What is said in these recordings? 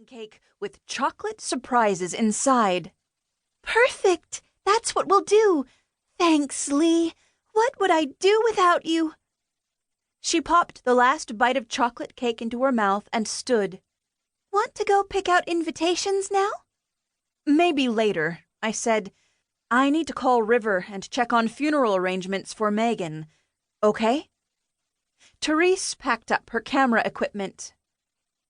cake with chocolate surprises inside. Perfect! That's what we'll do. Thanks, Lee. What would I do without you? She popped the last bite of chocolate cake into her mouth and stood. Want to go pick out invitations now? Maybe later, I said. I need to call River and check on funeral arrangements for Megan. Okay? Therese packed up her camera equipment.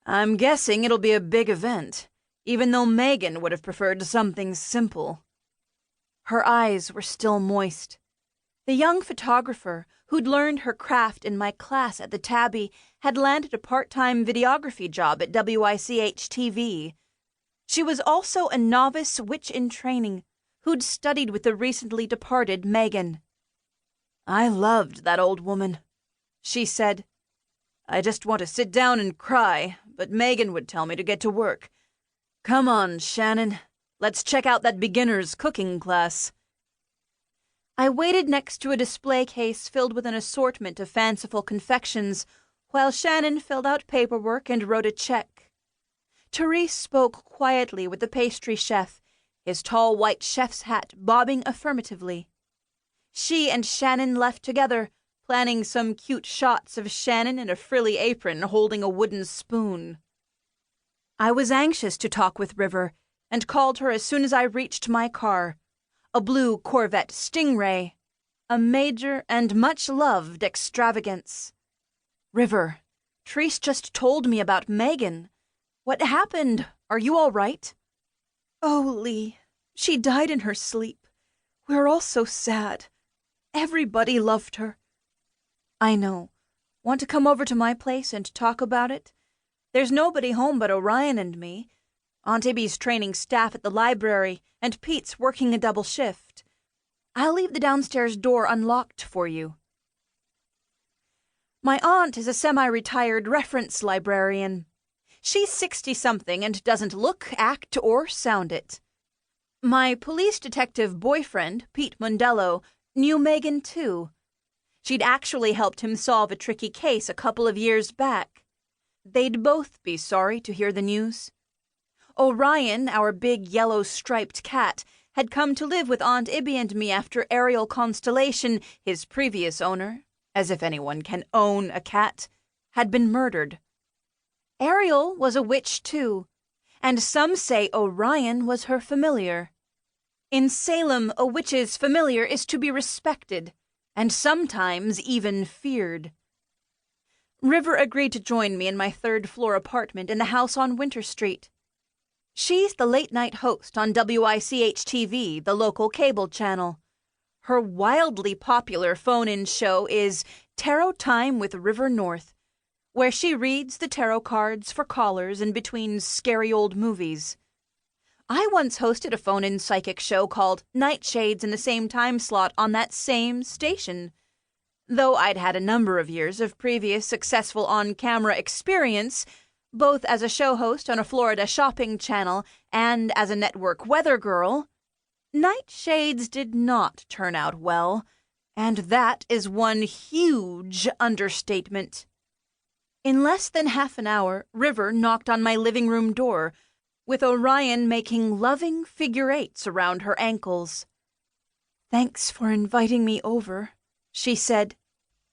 I'm guessing it'll be a big event, even though Megan would have preferred something simple. Her eyes were still moist. The young photographer, who'd learned her craft in my class at the Tabby, had landed a part-time videography job at WICH-TV. She was also a novice witch in training, who'd studied with the recently departed Megan. I loved that old woman, she said. I just want to sit down and cry, but Megan would tell me to get to work. Come on, Shannon. Let's check out that beginner's cooking class. I waited next to a display case filled with an assortment of fanciful confections, while Shannon filled out paperwork and wrote a check. Therese spoke quietly with the pastry chef, his tall white chef's hat bobbing affirmatively. She and Shannon left together, planning some cute shots of Shannon in a frilly apron holding a wooden spoon. I was anxious to talk with River, and called her as soon as I reached my car, a blue Corvette Stingray, a major and much-loved extravagance. River, Therese just told me about Megan. What happened? Are you all right? Oh, Lee, she died in her sleep. We're all so sad. Everybody loved her. I know. Want to come over to my place and talk about it? There's nobody home but Orion and me. Aunt Ibby's training staff at the library, and Pete's working a double shift. I'll leave the downstairs door unlocked for you. My aunt is a semi-retired reference librarian. She's 60-something and doesn't look, act, or sound it. My police detective boyfriend, Pete Mondello, knew Megan too. She'd actually helped him solve a tricky case a couple of years back. They'd both be sorry to hear the news. Orion, our big yellow-striped cat, had come to live with Aunt Ibby and me after Ariel Constellation, his previous owner, as if anyone can own a cat, had been murdered. Ariel was a witch too, and some say Orion was her familiar. In Salem, a witch's familiar is to be respected, and sometimes even feared. River agreed to join me in my third-floor apartment in the house on Winter Street. She's the late-night host on WICH-TV, the local cable channel. Her wildly popular phone-in show is Tarot Time with River North, where she reads the tarot cards for callers in between scary old movies. I once hosted a phone-in psychic show called Nightshades in the same time slot on that same station. Though I'd had a number of years of previous successful on-camera experience, both as a show host on a Florida shopping channel and as a network weather girl, Nightshades did not turn out well, and that is one huge understatement. In less than half an hour, River knocked on my living room door, with Orion making loving figure eights around her ankles. Thanks for inviting me over, she said.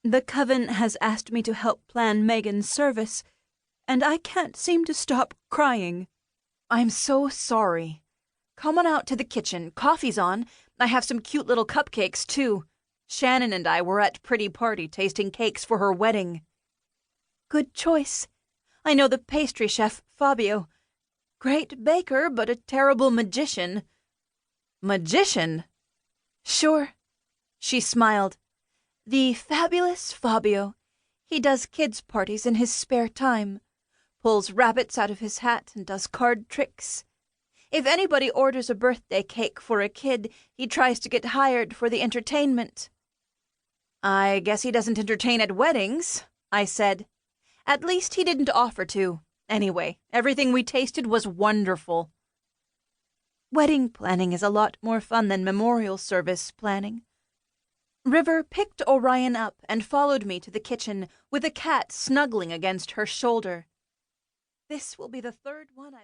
The Coven has asked me to help plan Megan's service, and I can't seem to stop crying. I'm so sorry. Come on out to the kitchen. Coffee's on. I have some cute little cupcakes, too. Shannon and I were at Pretty Party tasting cakes for her wedding. Good choice. I know the pastry chef, Fabio. Great baker, but a terrible magician. Magician? Sure. She smiled. The fabulous Fabio. He does kids' parties in his spare time. Pulls rabbits out of his hat and does card tricks. If anybody orders a birthday cake for a kid, he tries to get hired for the entertainment. I guess he doesn't entertain at weddings, I said. At least he didn't offer to. Anyway, everything we tasted was wonderful. Wedding planning is a lot more fun than memorial service planning. River picked Orion up and followed me to the kitchen with a cat snuggling against her shoulder. This will be the third one I've